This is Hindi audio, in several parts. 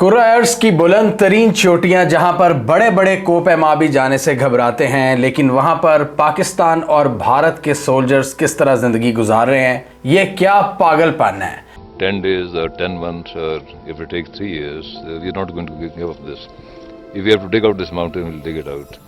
कुरायर्स की बुलंद तरीन चोटियां जहां पर बड़े बड़े कोह-ए-माह भी जाने से घबराते हैं, लेकिन वहां पर पाकिस्तान और भारत के सोल्जर्स किस तरह जिंदगी गुजार रहे हैं, ये क्या पागलपन है। 10 days or 10 months, or if it takes 3 years, we're not going to give up this. If we have to dig out this mountain, we'll dig it out.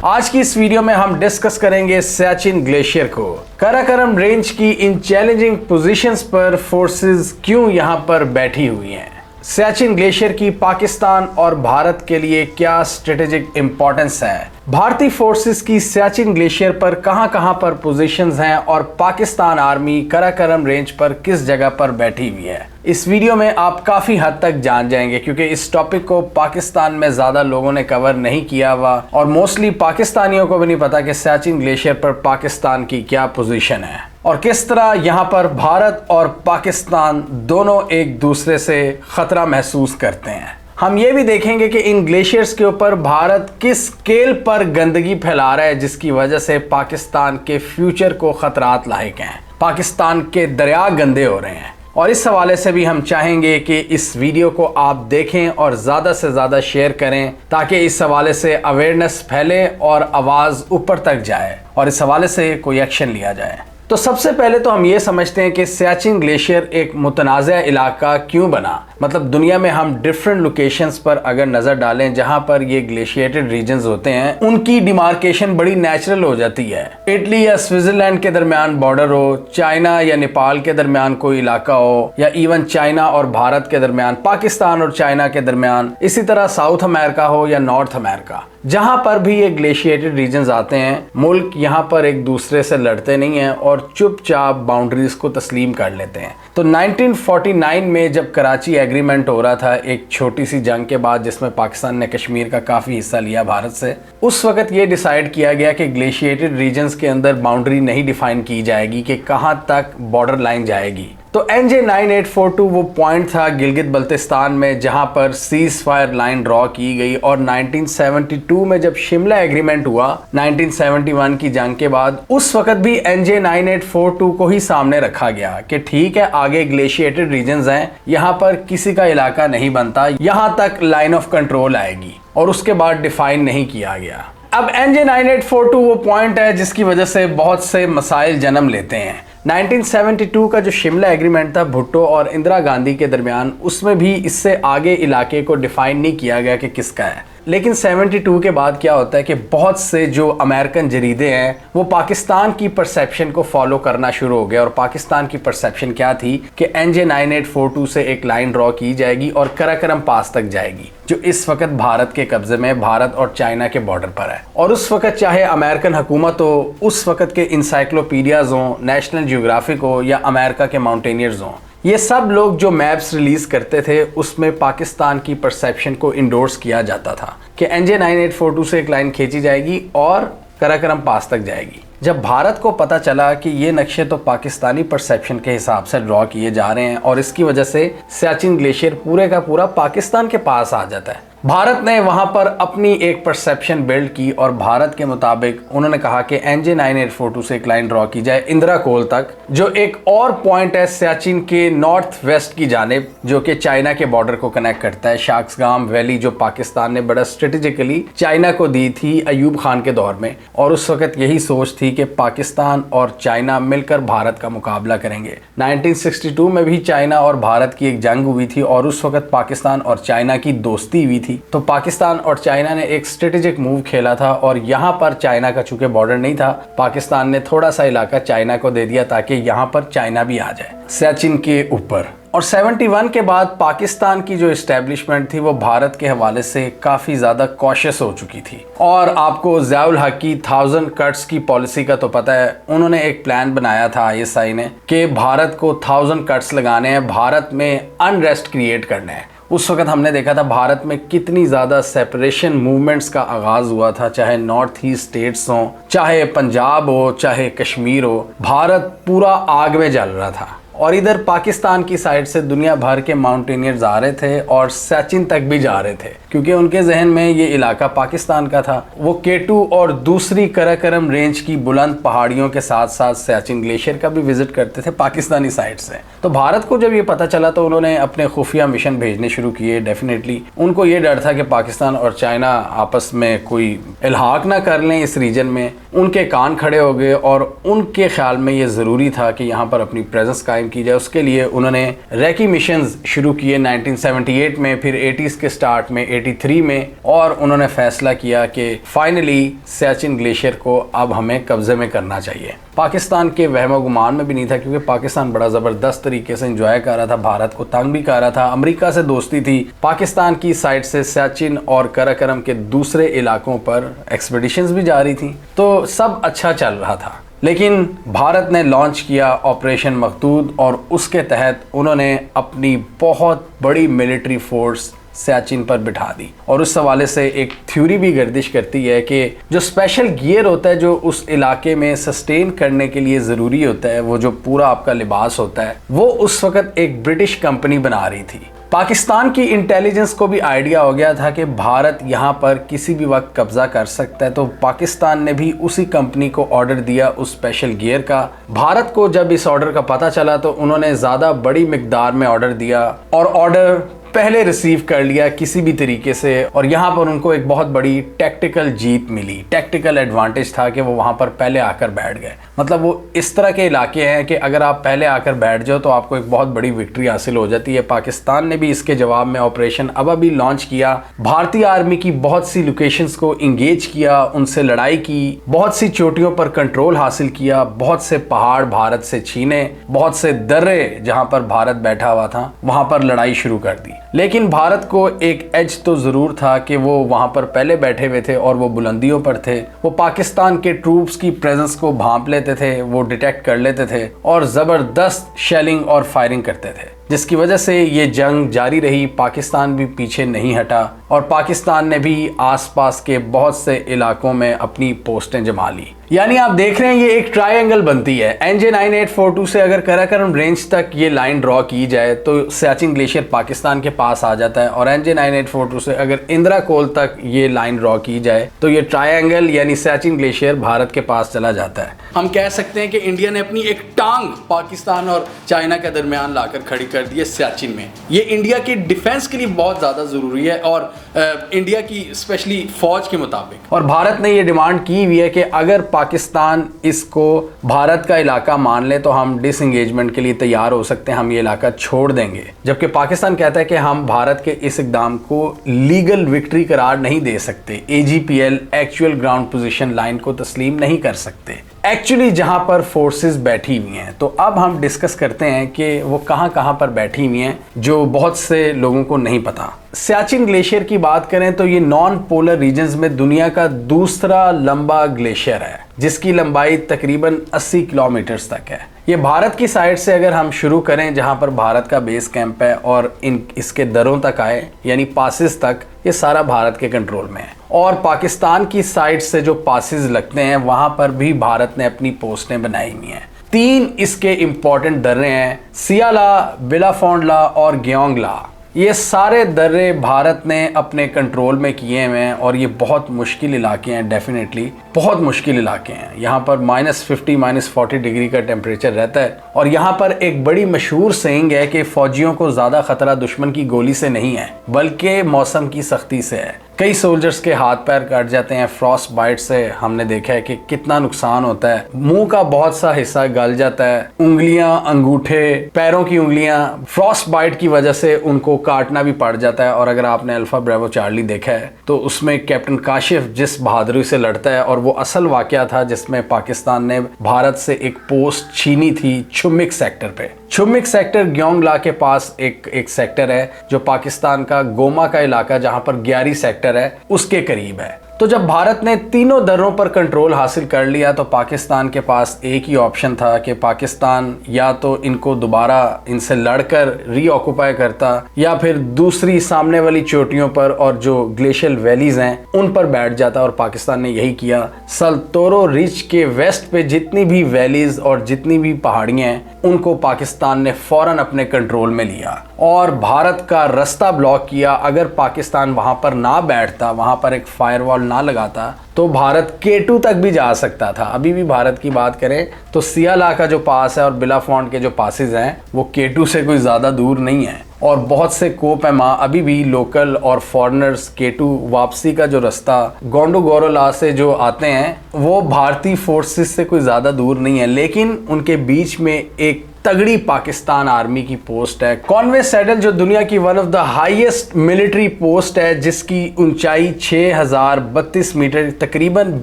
आज की इस वीडियो में हम डिस्कस करेंगे सियाचिन ग्लेशियर को। काराकोरम रेंज की इन चैलेंजिंग पोजीशंस पर फोर्सेस क्यों यहां पर बैठी हुई हैं। सियाचिन ग्लेशियर की पाकिस्तान और भारत के लिए क्या स्ट्रेटेजिक इंपॉर्टेंस है। भारतीय फोर्सेस की सियाचिन ग्लेशियर पर कहां पर पोजीशंस हैं और पाकिस्तान आर्मी काराकोरम रेंज पर किस जगह पर बैठी हुई है। इस वीडियो में आप काफी हद तक जान जाएंगे क्योंकि इस टॉपिक को पाकिस्तान में ज्यादा लोगों ने कवर नहीं किया हुआ और मोस्टली पाकिस्तानियों को भी नहीं पता कि सियाचिन ग्लेशियर पर पाकिस्तान की क्या पोजीशन है और किस तरह यहां पर भारत और पाकिस्तान दोनों एक दूसरे से खतरा महसूस करते हैं। हम ये भी देखेंगे कि इन ग्लेशियर्स के ऊपर भारत किस स्केल पर गंदगी फैला रहा है जिसकी वजह से पाकिस्तान के फ्यूचर को खतरात लायक हैं। पाकिस्तान के दरिया गंदे हो रहे हैं और इस हवाले से भी हम चाहेंगे कि इस वीडियो को आप देखें और ज़्यादा से ज़्यादा शेयर करें ताकि इस हवाले से अवेयरनेस फैले और आवाज़ ऊपर तक जाए और इस हवाले से कोई एक्शन लिया जाए। तो सबसे पहले तो हम ये समझते हैं कि सियाचिन ग्लेशियर एक मुतनाज़ा इलाका क्यों बना। मतलब दुनिया में हम डिफरेंट लोकेशंस पर अगर नज़र डालें जहां पर ये ग्लेशिएटेड रीजन्स होते हैं उनकी डिमार्केशन बड़ी नेचुरल हो जाती है। इटली या स्विट्जरलैंड के दरमियान बॉर्डर हो, चाइना या नेपाल के दरमियान कोई इलाका हो, या इवन चाइना और भारत के दरमियान, पाकिस्तान और चाइना के दरमियान, इसी तरह साउथ अमेरिका हो या नॉर्थ अमेरिका, जहां पर भी ये ग्लेशिएटेड रीजन्स आते हैं, मुल्क यहां पर एक दूसरे से लड़ते नहीं हैं और चुपचाप बाउंड्रीज को तस्लीम कर लेते हैं। तो 1949 में जब कराची एग्रीमेंट हो रहा था एक छोटी सी जंग के बाद जिसमें पाकिस्तान ने कश्मीर का काफ़ी हिस्सा लिया भारत से, उस वक्त ये डिसाइड किया गया कि ग्लेशिएटेड रीजन्स के अंदर बाउंड्री नहीं डिफाइन की जाएगी कि कहाँ तक बॉर्डर लाइन जाएगी। तो NJ 9842 वो पॉइंट था गिलगित बल्तिस्तान में जहां पर सीज फायर लाइन ड्रॉ की गई और 1972 में जब शिमला एग्रीमेंट हुआ 1971 की जंग के बाद, उस वक्त भी NJ 9842 को ही सामने रखा गया कि ठीक है आगे ग्लेशिएटेड रीजन्स हैं, यहां पर किसी का इलाका नहीं बनता, यहां तक लाइन ऑफ कंट्रोल आएगी और उसके बाद डिफाइन नहीं किया गया। अब NJ 9842 वो पॉइंट है जिसकी वजह से बहुत से मसाइल जन्म लेते हैं। 1972 का जो शिमला एग्रीमेंट था भुट्टो और इंदिरा गांधी के दरमियान, उसमें भी इससे आगे इलाके को डिफाइन नहीं किया गया कि किसका है। लेकिन 72 के बाद क्या होता है कि बहुत से जो अमेरिकन जरीदे हैं वो पाकिस्तान की परसेप्शन को फॉलो करना शुरू हो गए और पाकिस्तान की परसेप्शन क्या थी कि NJ 9842 से एक लाइन ड्रॉ की जाएगी और काराकोरम पास तक जाएगी जो इस वक्त भारत के कब्जे में, भारत और चाइना के बॉर्डर पर है। और उस वक्त चाहे अमेरिकन हुकूमत हो, उस वक्त के इंसाइक्लोपीडियाज हों, नेशनल जियोग्राफिक हो या अमेरिका के माउंटेनियर्स हों, ये सब लोग जो मैप्स रिलीज करते थे उसमें पाकिस्तान की परसेप्शन को इंडोर्स किया जाता था कि NJ 9842 से एक लाइन खींची जाएगी और काराकोरम पास तक जाएगी। जब भारत को पता चला कि ये नक्शे तो पाकिस्तानी परसेप्शन के हिसाब से ड्रॉ किए जा रहे हैं और इसकी वजह से सियाचिन ग्लेशियर पूरे का पूरा पाकिस्तान के पास आ जाता है, भारत ने वहां पर अपनी एक परसेप्शन बिल्ड की और भारत के मुताबिक उन्होंने कहा कि NJ 9842 से एक लाइन ड्रॉ की जाए इंदिरा कोल तक, जो एक और पॉइंट है सियाचिन के नॉर्थ वेस्ट की जानिब जो कि चाइना के बॉर्डर को कनेक्ट करता है। शाक्सगाम वैली जो पाकिस्तान ने बड़ा स्ट्रेटेजिकली चाइना को दी थी अयूब खान के दौर में, और उस वक्त यही सोच थी कि पाकिस्तान और चाइना मिलकर भारत का मुकाबला करेंगे। 1962 में भी चाइना और भारत की एक जंग हुई थी और उस वक्त पाकिस्तान और चाइना की दोस्ती हुई थी। तो पाकिस्तान और चाइना ने एक स्ट्रेटेजिक मूव खेला था और यहाँ पर चाइना का चूंकि बॉर्डर नहीं था, पाकिस्तान ने थोड़ा सा इलाका चाइना को दे दिया ताकि यहाँ पर चाइना भी आ जाए सियाचिन के ऊपर। और 71 के बाद पाकिस्तान की जो इस्टेब्लिशमेंट थी वो भारत के हवाले से काफ़ी ज़्यादा कॉशियस हो चुकी थी। और आपको ज़ियाउल हक की 1000 कट्स की पॉलिसी का तो पता है, उन्होंने एक प्लान बनाया था ISI ने कि भारत को 1000 कट्स लगाने हैं, भारत में अनरेस्ट क्रिएट करना है। उस वक्त हमने देखा था भारत में कितनी ज़्यादा सेपरेशन मूवमेंट्स का आगाज़ हुआ था, चाहे नॉर्थ ईस्ट स्टेट्स हों, चाहे पंजाब हो, चाहे कश्मीर हो, भारत पूरा आग में जल रहा था। और इधर पाकिस्तान की साइड से दुनिया भर के माउंटेनियर्स आ रहे थे और सियाचिन तक भी जा रहे थे क्योंकि उनके जहन में ये इलाका पाकिस्तान का था। वो K2 और दूसरी कराकरम रेंज की बुलंद पहाड़ियों के साथ साथ सियाचिन ग्लेशियर का भी विजिट करते थे पाकिस्तानी साइड से। तो भारत को जब ये पता चला तो उन्होंने अपने खुफिया मिशन भेजने शुरू किए। डेफिनेटली उनको ये डर था कि पाकिस्तान और चाइना आपस में कोई इल्हाक ना कर लें इस रीजन में। उनके कान खड़े हो गए और उनके ख्याल में ये ज़रूरी था कि यहाँ पर अपनी प्रेजेंस कायम की जाए। उसके लिए उन्होंने रेकी मिशंस शुरू किए 1978 में, फिर 80s के स्टार्ट में 83 में, और उन्होंने फैसला किया कि फाइनली सियाचिन ग्लेशियर को अब हमें कब्जे में करना चाहिए। पाकिस्तान के वहमो गुमान में भी नहीं था, क्योंकि पाकिस्तान बड़ा ज़बरदस्त तरीके से एंजॉय कर रहा था, भारत को तंग भी कर रहा था, अमेरिका से दोस्ती थी, पाकिस्तान की साइड से सियाचिन और कराकरम के दूसरे इलाकों पर एक्सपेडिशंस भी जारी थी, तो सब अच्छा चल रहा था। लेकिन भारत ने लॉन्च किया ऑपरेशन मखदूद और उसके तहत उन्होंने अपनी बहुत बड़ी मिलिट्री फोर्स सियाचिन पर बिठा दी। और उस हवाले से एक थ्योरी भी गर्दिश करती है कि जो स्पेशल गियर होता है जो उस इलाके में सस्टेन करने के लिए ज़रूरी होता है, वो जो पूरा आपका लिबास होता है, वो उस वक़्त एक ब्रिटिश कंपनी बना रही थी। पाकिस्तान की इंटेलिजेंस को भी आइडिया हो गया था कि भारत यहाँ पर किसी भी वक्त कब्जा कर सकता है, तो पाकिस्तान ने भी उसी कंपनी को ऑर्डर दिया उस स्पेशल गियर का। भारत को जब इस ऑर्डर का पता चला तो उन्होंने ज़्यादा बड़ी मिकदार में ऑर्डर दिया और ऑर्डर पहले रिसीव कर लिया किसी भी तरीके से, और यहाँ पर उनको एक बहुत बड़ी टैक्टिकल जीत मिली। टैक्टिकल एडवांटेज था कि वो वहाँ पर पहले आकर बैठ गए। मतलब वो इस तरह के इलाके हैं कि अगर आप पहले आकर बैठ जाओ तो आपको एक बहुत बड़ी विक्ट्री हासिल हो जाती है। पाकिस्तान ने भी इसके जवाब में ऑपरेशन अबा भी लॉन्च किया। भारतीय आर्मी की बहुत सी लोकेशंस को इंगेज किया, उनसे लड़ाई की, बहुत सी चोटियों पर कंट्रोल हासिल किया, बहुत से पहाड़ भारत से छीने, बहुत से दर्रे जहाँ पर भारत बैठा हुआ था वहाँ पर लड़ाई शुरू कर दी। लेकिन भारत को एक एज तो ज़रूर था कि वो वहाँ पर पहले बैठे हुए थे और वो बुलंदियों पर थे। वो पाकिस्तान के ट्रूप्स की प्रेजेंस को भांप लेते थे, वो डिटेक्ट कर लेते थे और ज़बरदस्त शेलिंग और फायरिंग करते थे, जिसकी वजह से ये जंग जारी रही। पाकिस्तान भी पीछे नहीं हटा और पाकिस्तान ने भी आसपास के बहुत से इलाकों में अपनी पोस्टें जमा ली। यानी आप देख रहे हैं ये एक ट्रायंगल बनती है। NJ 9842 से अगर कराकरम रेंज तक ये लाइन ड्रॉ की जाए तो सियाचिन ग्लेशियर पाकिस्तान के पास आ जाता है, और NJ 9842 से अगर इंदिरा कोल तक ये लाइन ड्रॉ की जाए तो ये ट्रायंगल यानी सियाचिन ग्लेशियर भारत के पास चला जाता है। हम कह सकते हैं कि इंडिया ने अपनी एक टांग पाकिस्तान और चाइना के दरमियान लाकर खड़ी कर दी है सियाचिन में। ये इंडिया की डिफेंस के लिए बहुत ज़्यादा ज़रूरी है और इंडिया की स्पेशली फौज के मुताबिक। और भारत ने ये डिमांड की हुई है कि अगर पाकिस्तान इसको भारत का इलाका मान ले तो हम डिसएंगेजमेंट के लिए तैयार हो सकते हैं, हम ये इलाका छोड़ देंगे। जबकि पाकिस्तान कहता है कि हम भारत के इस इकदाम को लीगल विक्ट्री करार नहीं दे सकते, AGPL actual ground position line को तस्लीम नहीं कर सकते एक्चुअली जहां पर फोर्सेस बैठी हुई हैं। तो अब हम डिस्कस करते हैं कि वो कहां पर बैठी हुई हैं, जो बहुत से लोगों को नहीं पता। सियाचिन ग्लेशियर की बात करें तो ये नॉन पोलर रीजन्स में दुनिया का दूसरा लंबा ग्लेशियर है, जिसकी लंबाई तकरीबन 80 किलोमीटर्स तक है। ये भारत की साइड से अगर हम शुरू करें जहां पर भारत का बेस कैंप है और इसके दरों तक आए यानी पासिस तक, ये सारा भारत के कंट्रोल में है। और पाकिस्तान की साइड से जो पासिस लगते हैं वहां पर भी भारत ने अपनी पोस्टें बनाई हुई हैं। 3 इसके इंपॉर्टेंट दर्रे हैं, सियाला, बिलाफोंडला और ग्योंगला। ये सारे दर्रे भारत ने अपने कंट्रोल में किए हुए हैं और ये बहुत मुश्किल इलाके हैं, डेफिनेटली बहुत मुश्किल इलाके हैं। यहाँ पर -50 -40 डिग्री का टेम्परेचर रहता है और यहाँ पर एक बड़ी मशहूर सेइंग है कि फौजियों को ज़्यादा ख़तरा दुश्मन की गोली से नहीं है बल्कि मौसम की सख्ती से है। कई सोल्जर्स के हाथ पैर कट जाते हैं फ्रॉस्ट बाइट से, हमने देखा है कि कितना नुकसान होता है। मुंह का बहुत सा हिस्सा गल जाता है, उंगलियां, अंगूठे, पैरों की उंगलियां फ्रॉस्ट बाइट की वजह से उनको काटना भी पड़ जाता है। और अगर आपने अल्फा ब्रेवो चार्ली देखा है तो उसमें कैप्टन काशिफ जिस बहादुरी से लड़ता है, और वो असल वाकया था जिसमें पाकिस्तान ने भारत से एक पोस्ट छीनी थी छुमिक सेक्टर पे। छुमिक सेक्टर ग्योंगला के पास एक सेक्टर है जो पाकिस्तान का गोमा का इलाका जहां पर 11 सेक्टर है उसके करीब है। तो जब भारत ने तीनों दर्रों पर कंट्रोल हासिल कर लिया तो पाकिस्तान के पास एक ही ऑप्शन था कि पाकिस्तान या तो इनको दोबारा इनसे लड़कर रीऑक्युपाई करता या फिर दूसरी सामने वाली चोटियों पर और जो ग्लेशियल वैलीज हैं उन पर बैठ जाता, और पाकिस्तान ने यही किया। सल्तोरो रिज के वेस्ट पे जितनी भी वैलीज और जितनी भी पहाड़ियां हैं उनको पाकिस्तान ने फौरन अपने कंट्रोल में लिया और भारत का रास्ता ब्लॉक किया। अगर पाकिस्तान वहां पर ना बैठता, वहां पर एक फायरवॉल ना लगाता, तो भारत K2 तक भी जा सकता था। अभी भी भारत की बात करें तो सियाला का जो पास है और बिलाफोंड के जो पासेस हैं वो K2 से कोई ज़्यादा दूर नहीं है, और बहुत से कोपैमा अभी भी लोकल और फॉरेनर्स K2 वापसी का जो रास्ता गोंडोगोरोला से जो आते हैं वो भारतीय फोर्सेस से कोई ज़्यादा दूर नहीं है, लेकिन उनके बीच में एक तगड़ी पाकिस्तान आर्मी की पोस्ट है कॉन्वे सैडल, जो दुनिया की one of the highest military post है, जिसकी ऊंचाई 6032 मीटर, तकरीबन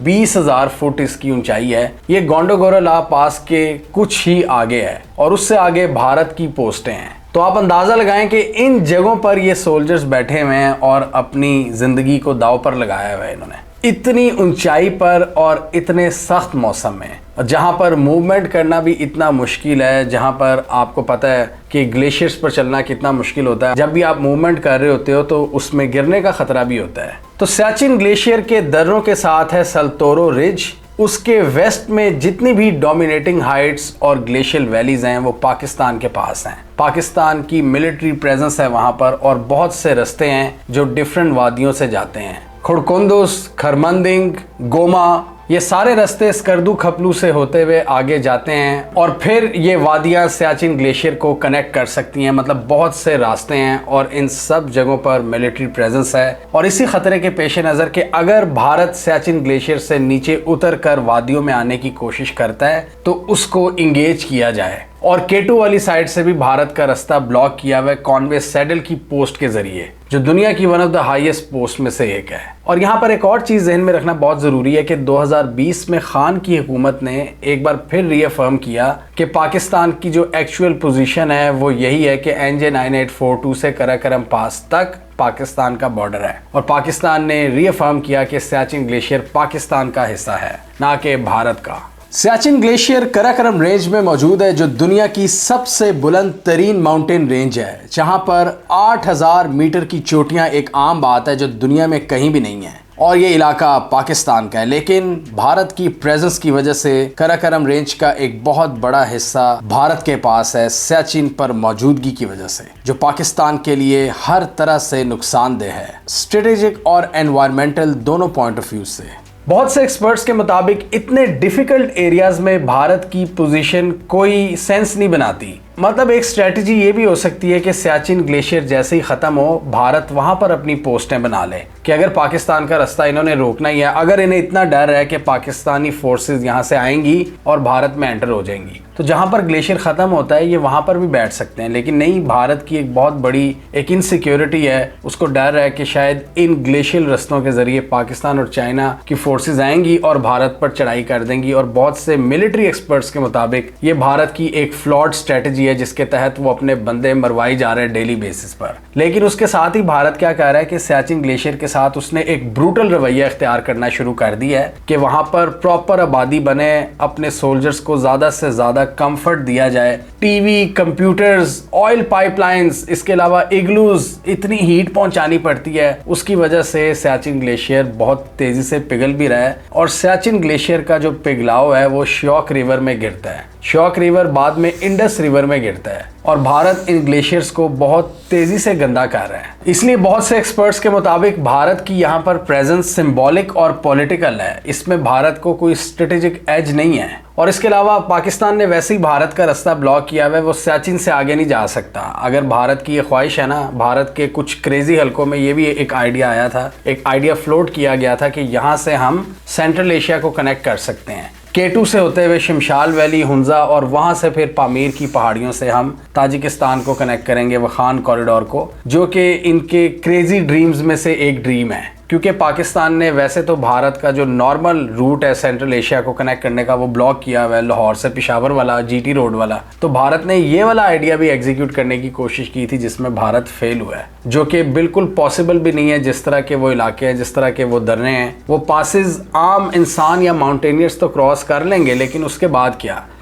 20,000 फुट इसकी ऊंचाई है। ये गोंडोगोरोला पास के कुछ ही आगे है और उससे आगे भारत की पोस्टें हैं। तो आप अंदाज़ा लगाएं कि इन जगहों पर ये सोल्जर्स बैठे हुए हैं और अपनी ज़िंदगी को दांव पर लगाया हुआ है इन्होंने, इतनी ऊंचाई पर और इतने सख्त मौसम में, जहां पर मूवमेंट करना भी इतना मुश्किल है, जहां पर आपको पता है कि ग्लेशियर्स पर चलना कितना मुश्किल होता है। जब भी आप मूवमेंट कर रहे होते हो तो उसमें गिरने का खतरा भी होता है। तो सियाचिन ग्लेशियर के दर्रों के साथ है सल्तोरो रिज, उसके वेस्ट में जितनी भी डोमिनेटिंग हाइट्स और ग्लेशियल वैलीज हैं वो पाकिस्तान के पास हैं। पाकिस्तान की मिलिट्री प्रेजेंस है वहां पर और बहुत से रास्ते हैं जो डिफरेंट वादियों से जाते हैं। खुड़कुंदुस, खरमंदिंग, गोमा, ये सारे रास्ते स्कर्दू खपलू से होते हुए आगे जाते हैं और फिर ये वादियाँ सियाचिन ग्लेशियर को कनेक्ट कर सकती हैं। मतलब बहुत से रास्ते हैं और इन सब जगहों पर मिलिट्री प्रेजेंस है। और इसी खतरे के पेश नज़र कि अगर भारत सियाचिन ग्लेशियर से नीचे उतर कर वादियों में आने की कोशिश करता है तो उसको इंगेज किया जाए। और K2 वाली साइड से भी भारत का रास्ता ब्लॉक किया हुआ है कॉन्वे सैडल की पोस्ट के जरिए, जो दुनिया की one of the highest post में से एक है। और यहाँ पर एक और चीज़ जहन में रखना बहुत ज़रूरी है कि 2020 में खान की हुकूमत ने एक बार फिर रीअफर्म किया कि पाकिस्तान की जो एक्चुअल पोजीशन है वो यही है कि NJ 9842 से कराकरम पास तक पाकिस्तान का बॉर्डर है। और पाकिस्तान ने रीअफर्म किया कि सियाचिन ग्लेशियर पाकिस्तान का हिस्सा है, ना कि भारत का। सियाचिन ग्लेशियर कराकरम रेंज में मौजूद है, जो दुनिया की सबसे बुलंद तरीन माउंटेन रेंज है, जहां पर 8000 मीटर की चोटियां एक आम बात है जो दुनिया में कहीं भी नहीं है। और ये इलाका पाकिस्तान का है, लेकिन भारत की प्रेजेंस की वजह से कराकरम रेंज का एक बहुत बड़ा हिस्सा भारत के पास है, सियाचिन पर मौजूदगी की वजह से, जो पाकिस्तान के लिए हर तरह से नुकसानदेह है, स्ट्रेटेजिक और एनवायरमेंटल दोनों पॉइंट ऑफ व्यू से। बहुत से एक्सपर्ट्स के मुताबिक इतने डिफिकल्ट एरियाज में भारत की पोजीशन कोई सेंस नहीं बनाती। मतलब एक स्ट्रेटजी ये भी हो सकती है कि सियाचिन ग्लेशियर जैसे ही ख़त्म हो, भारत वहाँ पर अपनी पोस्टें बना ले कि अगर पाकिस्तान का रास्ता इन्होंने रोकना ही है, अगर इन्हें इतना डर है कि पाकिस्तानी फोर्सेस यहाँ से आएंगी और भारत में एंटर हो जाएंगी, तो जहाँ पर ग्लेशियर ख़त्म होता है ये वहाँ पर भी बैठ सकते हैं। लेकिन नहीं, भारत की एक बहुत बड़ी एक इनसिक्योरिटी है, उसको डर है कि शायद इन ग्लेशियल रास्तों के ज़रिए पाकिस्तान और चाइना की फोर्सेज आएंगी और भारत पर चढ़ाई कर देंगी। और बहुत से मिलिट्री एक्सपर्ट्स के मुताबिक ये भारत की एक फ्लॉड स्ट्रेटजी है, जिसके तहत वो अपने बंदे मरवाई जा रहे हैं डेली बेसिस पर। लेकिन उसके साथ ही भारत क्या कह रहा है कि सियाचिन ग्लेशियर के साथ उसने एक ब्रूटल रवैया इख्तियार करना शुरू कर दिया है कि वहां पर प्रॉपर आबादी बने, अपने सोल्जर्स को ज्यादा से ज्यादा कंफर्ट दिया जाए, टीवी, कंप्यूटर्स, ऑयल पाइपलाइंस, इसके अलावा इग्लूज, इतनी हीट पहुंचानी पड़ती है, उसकी वजह से सियाचिन ग्लेशियर बहुत तेजी से पिघल भी रहा है। और सियाचिन ग्लेशियर का जो पिघलाव है वो श्योक रिवर में गिरता है, श्योक रिवर बाद में इंडस रिवर में गिरता है, और भारत इन ग्लेशियर्स को बहुत तेजी से गंदा कर रहा है। इसलिए बहुत से एक्सपर्ट्स के मुताबिक भारत की यहाँ पर प्रेजेंस सिंबॉलिक और पॉलिटिकल है, इसमें भारत को कोई स्ट्रेटेजिक एज नहीं है। और इसके अलावा पाकिस्तान ने वैसे ही भारत का रास्ता ब्लॉक किया हुआ है, वो सियाचिन से आगे नहीं जा सकता। अगर भारत की ये ख्वाहिश है ना, भारत के कुछ क्रेजी हलकों में ये भी एक आइडिया आया था, एक आइडिया फ्लोट किया गया था कि यहाँ से हम सेंट्रल एशिया को कनेक्ट कर सकते हैं, K2 से होते हुए शिमशाल वैली, हुंजा, और वहां से फिर पामीर की पहाड़ियों से हम ताजिकिस्तान को कनेक्ट करेंगे, वखान कॉरिडोर को, जो कि इनके क्रेजी ड्रीम्स में से एक ड्रीम है। क्योंकि पाकिस्तान ने वैसे तो भारत का जो नॉर्मल रूट है सेंट्रल एशिया को कनेक्ट करने का वो ब्लॉक किया हुआ है, लाहौर से पेशावर वाला जीटी रोड वाला। तो भारत ने ये वाला आइडिया भी एग्जीक्यूट करने की कोशिश की थी जिसमें भारत फेल हुआ है, जो कि बिल्कुल पॉसिबल भी नहीं है। जिस तरह के वो इलाके हैं, जिस तरह के वो दर्रे हैं, वो पासेस आम इंसान या माउंटेनियर्स तो क्रॉस कर लेंगे, लेकिन उसके बाद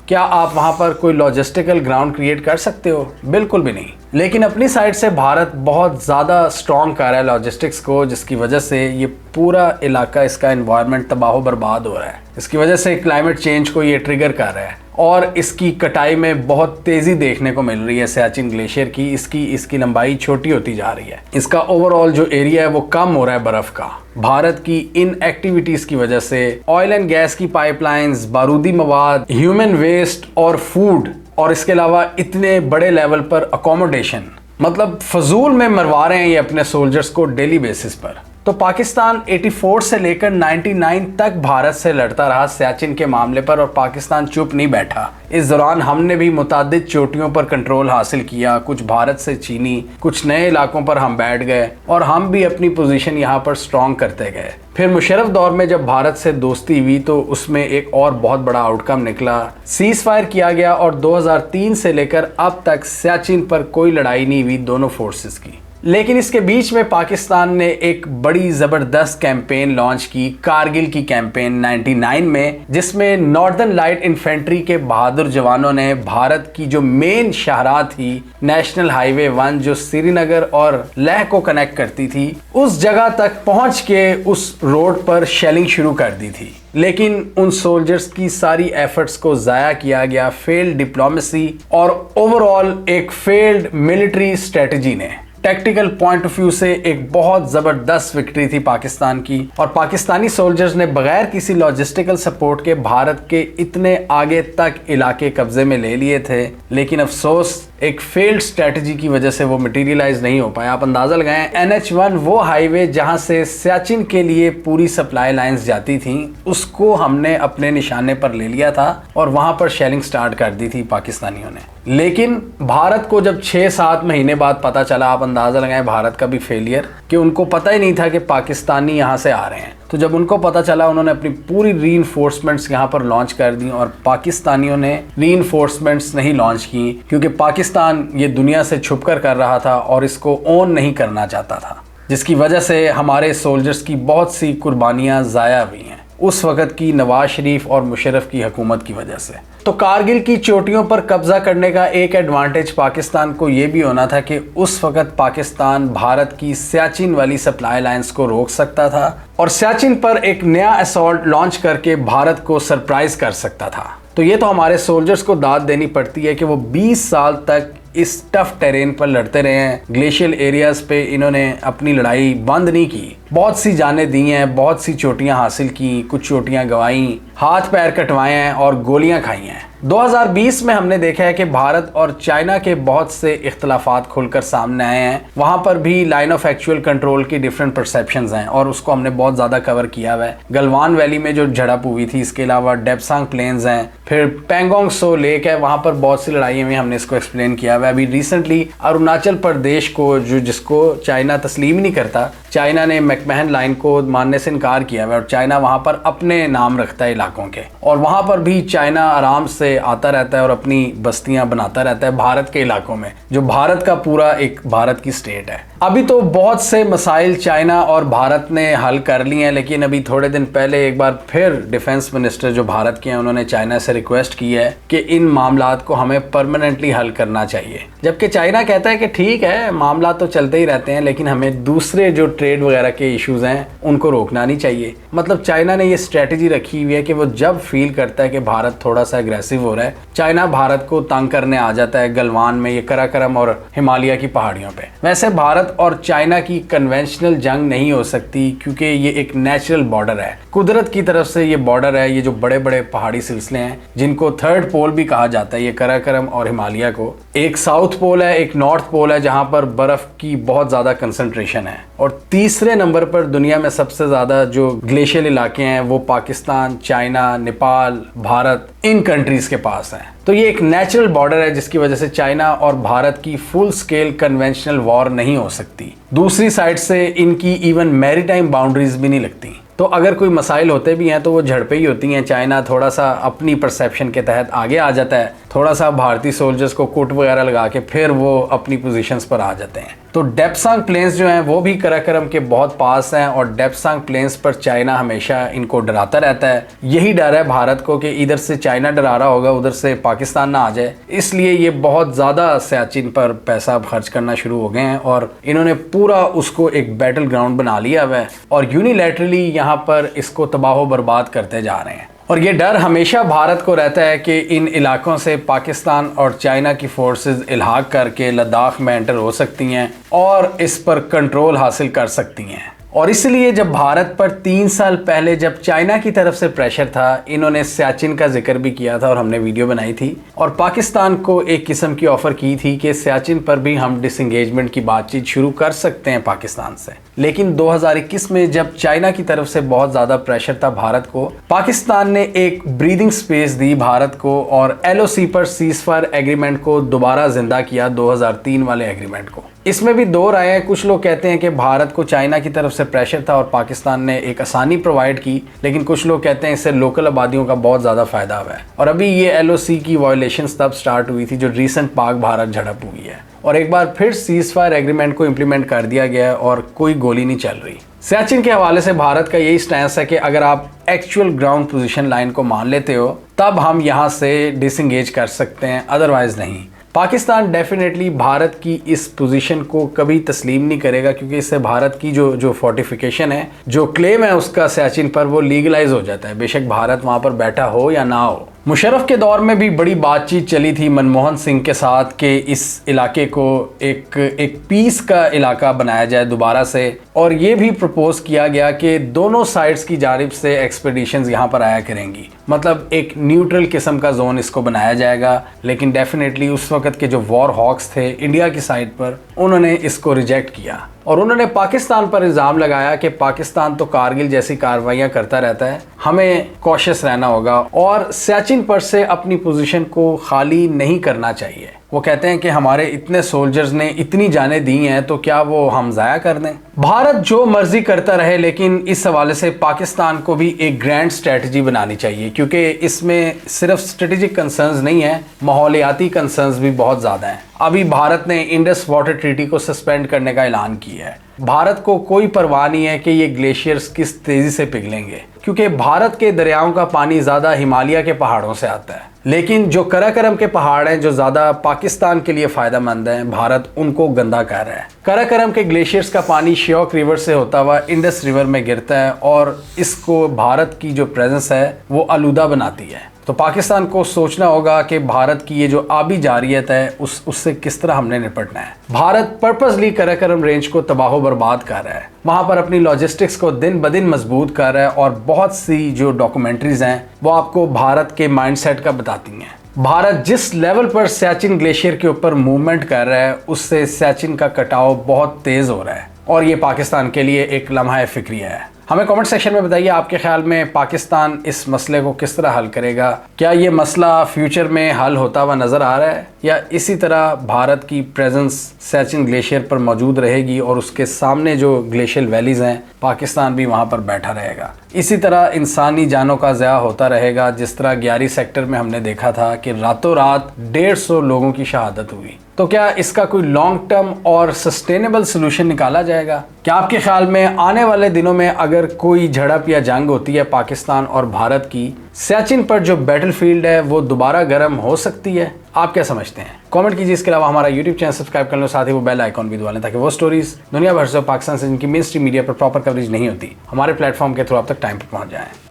क्या आप वहां पर कोई लॉजिस्टिकल ग्राउंड क्रिएट कर सकते हो? बिल्कुल भी नहीं। लेकिन अपनी साइड से भारत बहुत ज़्यादा स्ट्रॉन्ग कर रहा है लॉजिस्टिक्स को, जिसकी वजह से ये पूरा इलाका, इसका एनवायरनमेंट तबाह बर्बाद हो रहा है। इसकी वजह से क्लाइमेट चेंज को ये ट्रिगर कर रहा है और इसकी कटाई में बहुत तेज़ी देखने को मिल रही है सियाचिन ग्लेशियर की। इसकी लंबाई छोटी होती जा रही है, इसका ओवरऑल जो एरिया है वो कम हो रहा है बर्फ़ का। भारत की इन एक्टिविटीज़ की वजह से ऑयल एंड गैस की पाइपलाइंस, बारूदी मवाद, ह्यूमन वेस्ट और फूड, और इसके अलावा इतने बड़े लेवल पर अकोमोडेशन, मतलब फजूल में मरवा रहे हैं ये अपने सोल्जर्स को डेली बेसिस पर। तो पाकिस्तान 84 से लेकर 99 तक भारत से लड़ता रहा सियाचिन के मामले पर, और पाकिस्तान चुप नहीं बैठा। इस दौरान हमने भी मुतादिद चोटियों पर कंट्रोल हासिल किया, कुछ भारत से छीनी, कुछ नए इलाकों पर हम बैठ गए और हम भी अपनी पोजीशन यहाँ पर स्ट्रॉन्ग करते गए। फिर मुशर्रफ दौर में जब भारत से दोस्ती हुई तो उसमें एक और बहुत बड़ा आउटकम निकला, सीज फायर किया गया और 2003 से लेकर अब तक सियाचिन पर कोई लड़ाई नहीं हुई दोनों फोर्सेस की। लेकिन इसके बीच में पाकिस्तान ने एक बड़ी ज़बरदस्त कैंपेन लॉन्च की, कारगिल की कैंपेन 99 में, जिसमें नॉर्दर्न लाइट इन्फेंट्री के बहादुर जवानों ने भारत की जो मेन शाहराह थी, नेशनल हाईवे 1 जो श्रीनगर और लेह को कनेक्ट करती थी, उस जगह तक पहुंच के उस रोड पर शेलिंग शुरू कर दी थी। लेकिन उन सोल्जर्स की सारी एफर्ट्स को ज़ाया किया गया फेल्ड डिप्लोमेसी और ओवरऑल एक फेल्ड मिलिट्री स्ट्रेटजी ने। टैक्टिकल पॉइंट ऑफ व्यू से एक बहुत ज़बरदस्त विक्ट्री थी पाकिस्तान की, और पाकिस्तानी सोल्जर्स ने बगैर किसी लॉजिस्टिकल सपोर्ट के भारत के इतने आगे तक इलाके कब्जे में ले लिए थे। लेकिन अफसोस एक फेल्ड स्ट्रेटजी की वजह से वो मटेरियलाइज नहीं हो पाया। आप अंदाजा लगाएं, NH1 वो हाईवे जहां से सियाचिन के लिए पूरी सप्लाई लाइंस जाती थी, उसको हमने अपने निशाने पर ले लिया था और वहां पर शेलिंग स्टार्ट कर दी थी पाकिस्तानियों ने। लेकिन भारत को जब 6-7 महीने बाद पता चला, आप अंदाजा लगाएं भारत का भी फेलियर, कि उनको पता ही नहीं था कि पाकिस्तानी यहाँ से आ रहे हैं। तो जब उनको पता चला, उन्होंने अपनी पूरी रीइंफोर्समेंट्स यहाँ पर लॉन्च कर दी, और पाकिस्तानियों ने रीइंफोर्समेंट्स नहीं लॉन्च की क्योंकि पाकिस्तान ये दुनिया से छुप कर रहा था और इसको ओन नहीं करना चाहता था, जिसकी वजह से हमारे सोल्जर्स की बहुत सी कुर्बानियाँ ज़ाया हुई हैं उस वक़्त की नवाज शरीफ और मुशर्रफ की हुकूमत की वजह से। तो कारगिल की चोटियों पर कब्जा करने का एक एडवांटेज पाकिस्तान को ये भी होना था कि उस वक़्त पाकिस्तान भारत की सियाचिन वाली सप्लाई लाइंस को रोक सकता था और सियाचिन पर एक नया असॉल्ट लॉन्च करके भारत को सरप्राइज कर सकता था। तो ये तो हमारे सोल्जर्स को दाद देनी पड़ती है कि वो 20 साल तक इस टफ टेरेन पर लड़ते रहे हैं। ग्लेशियल एरियाज पे इन्होंने अपनी लड़ाई बंद नहीं की, बहुत सी जानें दी हैं, बहुत सी चोटियां हासिल की, कुछ चोटियां गंवाई, हाथ पैर कटवाए हैं और गोलियां खाई हैं। 2020 में हमने देखा है कि भारत और चाइना के बहुत से इख्तलाफात खुलकर सामने आए हैं। वहाँ पर भी लाइन ऑफ एक्चुअल कंट्रोल की डिफरेंट परसेप्शंस हैं और उसको हमने बहुत ज़्यादा कवर किया हुआ है। गलवान वैली में जो झड़प हुई थी, इसके अलावा डेप्सांग प्लेन्स हैं, फिर पैंगोंग सो लेक है, वहाँ पर बहुत सी लड़ाई हुई, हमने इसको एक्सप्लेन किया हुआ है। अभी रिसेंटली अरुणाचल प्रदेश को, जिसको चाइना तस्लीम नहीं करता, चाइना ने मैकमहन लाइन को मानने से इनकार किया हुआ है और चाइना वहाँ पर अपने नाम रखता है इलाकों के, और वहाँ पर भी चाइना आराम से आता रहता है और अपनी बस्तियां बनाता रहता है भारत के इलाकों में, जो भारत का पूरा एक भारत की स्टेट है। अभी तो बहुत से मसाइल चाइना और भारत ने हल कर लिए हैं, लेकिन अभी थोड़े दिन पहले एक बार फिर डिफेंस मिनिस्टर जो भारत के हैं, उन्होंने चाइना से रिक्वेस्ट की है कि इन मामलात को हमें परमानेंटली हल करना चाहिए। जबकि चाइना कहता है कि ठीक है, मामला तो चलते ही रहते हैं, लेकिन हमें दूसरे जो ट्रेड वगैरह के इश्यूज हैं उनको रोकना नहीं चाहिए। मतलब चाइना ने ये स्ट्रेटजी रखी हुई है कि वो जब फील करता है कि भारत थोड़ा सा एग्रेसिव हो रहा है, चाइना भारत को तंग करने आ जाता है गलवान में, ये कराकरम और हिमालय की पहाड़ियों पे। वैसे भारत और चाइना की कन्वेंशनल जंग नहीं हो सकती क्योंकि ये एक नेचुरल बॉर्डर है, कुदरत की तरफ से ये बॉर्डर है। ये जो बड़े बड़े पहाड़ी सिलसिले हैं जिनको थर्ड पोल भी कहा जाता है, ये कराकरम और हिमालय को, एक साउथ पोल है, एक नॉर्थ पोल है जहां पर बर्फ की बहुत ज्यादा कंसंट्रेशन है, और तीसरे नंबर पर दुनिया में सबसे ज्यादा जो ग्लेशियल इलाके हैं वो पाकिस्तान, चाइना, नेपाल, भारत इन कंट्रीज के पास है। तो ये एक नेचुरल बॉर्डर है जिसकी वजह से चाइना और भारत की फुल स्केल कन्वेंशनल वॉर नहीं हो सकती। दूसरी साइड से इनकी इवन मैरीटाइम बाउंड्रीज भी नहीं लगती। तो अगर कोई मसाइल होते भी हैं तो वो झड़पें ही होती हैं। चाइना थोड़ा सा अपनी परसेप्शन के तहत आगे आ जाता है, थोड़ा सा भारतीय सोल्जर्स को कोट वगैरह लगा के फिर वो अपनी पोजीशंस पर आ जाते हैं। तो डेप्सांग प्लेन्स जो हैं वो भी कराकोरम के बहुत पास हैं और डेप्सांग प्लेन्स पर चाइना हमेशा इनको डराता रहता है। यही डर है भारत को कि इधर से चाइना डरा रहा होगा, उधर से पाकिस्तान ना आ जाए, इसलिए ये बहुत ज़्यादा सियाचिन पर पैसा खर्च करना शुरू हो गए हैं और इन्होंने पूरा उसको एक बैटल ग्राउंड बना लिया हुआ है और यूनिलैटरली यहाँ पर इसको तबाह बर्बाद करते जा रहे हैं। और ये डर हमेशा भारत को रहता है कि इन इलाकों से पाकिस्तान और चाइना की फोर्सेस इल्हाक करके लद्दाख में एंटर हो सकती हैं और इस पर कंट्रोल हासिल कर सकती हैं। और इसलिए जब भारत पर 3 साल पहले जब चाइना की तरफ से प्रेशर था, इन्होंने सियाचिन का जिक्र भी किया था और हमने वीडियो बनाई थी और पाकिस्तान को एक किस्म की ऑफर की थी कि सियाचिन पर भी हम डिसएंगेजमेंट की बातचीत शुरू कर सकते हैं पाकिस्तान से। लेकिन 2021 में जब चाइना की तरफ से बहुत ज़्यादा प्रेशर था भारत को, पाकिस्तान ने एक ब्रीदिंग स्पेस दी भारत को और LOC पर सीज़फायर एग्रीमेंट को दोबारा जिंदा किया, 2003 वाले एग्रीमेंट को। इसमें भी दो राय हैं। कुछ लोग कहते हैं कि भारत को चाइना की तरफ से प्रेशर था और पाकिस्तान ने एक आसानी प्रोवाइड की, लेकिन कुछ लोग कहते हैं इससे लोकल आबादियों का बहुत ज़्यादा फायदा हुआ है। और अभी ये LOC की वायलेशंस तब स्टार्ट हुई थी जो रीसेंट पाक भारत झड़प हुई है और एक बार फिर सीज़फायर एग्रीमेंट को इम्प्लीमेंट कर दिया गया है और कोई गोली नहीं चल रही। सियाचिन के हवाले से भारत का यही स्टैंस है कि अगर आप एक्चुअल ग्राउंड पोजीशन लाइन को मान लेते हो तब हम यहाँ से डिसएंगेज कर सकते हैं, अदरवाइज नहीं। पाकिस्तान डेफिनेटली भारत की इस पोजीशन को कभी तस्लीम नहीं करेगा क्योंकि इससे भारत की जो फोर्टिफिकेशन है, जो क्लेम है उसका सियाचिन पर, वो लीगलाइज हो जाता है, बेशक भारत वहाँ पर बैठा हो या ना हो। मुशर्रफ के दौर में भी बड़ी बातचीत चली थी मनमोहन सिंह के साथ कि इस इलाके को एक पीस का इलाका बनाया जाए दोबारा से और ये भी प्रपोज किया गया कि दोनों साइड्स की जानिब से एक्सपेडिशंस यहाँ पर आया करेंगी, मतलब एक न्यूट्रल किस्म का जोन इसको बनाया जाएगा। लेकिन डेफिनेटली उस वक्त के जो वॉर हॉक्स थे इंडिया की साइड पर, उन्होंने इसको रिजेक्ट किया और उन्होंने पाकिस्तान पर इल्ज़ाम लगाया कि पाकिस्तान तो कारगिल जैसी कार्रवाइयाँ करता रहता है, हमें कॉशियस रहना होगा और सियाचिन पर से अपनी पोजीशन को खाली नहीं करना चाहिए। वो कहते हैं कि हमारे इतने सोल्जर्स ने इतनी जानें दी हैं तो क्या वो हम ज़ाया कर दें। भारत जो मर्जी करता रहे, लेकिन इस हवाले से पाकिस्तान को भी एक ग्रैंड स्ट्रेटजी बनानी चाहिए क्योंकि इसमें सिर्फ स्ट्रेटेजिक कंसर्न्स नहीं है, माहौलियाती कंसर्न्स भी बहुत ज़्यादा हैं। अभी भारत ने इंडस वाटर ट्रीटी को सस्पेंड करने का ऐलान किया है। भारत को कोई परवाह नहीं है कि ये ग्लेशियर्स किस तेज़ी से पिघलेंगे क्योंकि भारत के दरियाओं का पानी ज़्यादा हिमालय के पहाड़ों से आता है, लेकिन जो कराकोरम के पहाड़ हैं जो ज़्यादा पाकिस्तान के लिए फ़ायदेमंद हैं, भारत उनको गंदा कर रहा है। कराकोरम के ग्लेशियर्स का पानी श्योक रिवर से होता हुआ इंडस रिवर में गिरता है और इसको भारत की जो प्रेजेंस है वो आलूदा बनाती है। तो पाकिस्तान को सोचना होगा कि भारत की ये जो आबी जारियत है उससे किस तरह हमने निपटना है। भारत पर्पसली कराकोरम रेंज को तबाह बर्बाद कर रहा है, वहाँ पर अपनी लॉजिस्टिक्स को दिन ब दिन मजबूत कर रहा है और बहुत सी जो डॉक्यूमेंट्रीज हैं वो आपको भारत के माइंडसेट का बताती हैं। भारत जिस लेवल पर सियाचिन ग्लेशियर के ऊपर मूवमेंट कर रहा है उससे सियाचिन का कटाव बहुत तेज़ हो रहा है और ये पाकिस्तान के लिए एक लम्हा फिक्रिया है। हमें कमेंट सेक्शन में बताइए आपके ख्याल में पाकिस्तान इस मसले को किस तरह हल करेगा। क्या ये मसला फ्यूचर में हल होता हुआ नज़र आ रहा है या इसी तरह भारत की प्रेजेंस सियाचिन ग्लेशियर पर मौजूद रहेगी और उसके सामने जो ग्लेशियल वैलीज़ हैं पाकिस्तान भी वहाँ पर बैठा रहेगा। इसी तरह इंसानी जानों का ज़या होता रहेगा, जिस तरह 11 सेक्टर में हमने देखा था कि रातों रात 150 लोगों की शहादत हुई। तो क्या इसका कोई लॉन्ग टर्म और सस्टेनेबल सोल्यूशन निकाला जाएगा? क्या आपके ख्याल में आने वाले दिनों में अगर कोई झड़प या जंग होती है पाकिस्तान और भारत की, सियाचिन पर जो बैटलफील्ड है वो दोबारा गर्म हो सकती है? आप क्या समझते हैं? कमेंट कीजिए। इसके अलावा हमारा यूट्यूब चैनल सब्सक्राइब कर लो, साथ ही वो बेल आइकॉन भी दबा लें ताकि वो स्टोरीज दुनिया भर से पाकिस्तान से जिनकी मेन स्ट्रीम मीडिया पर प्रॉपर कवरेज नहीं होती हमारे प्लेटफॉर्म के थ्रू आप तक टाइम पर पहुंच जाएं।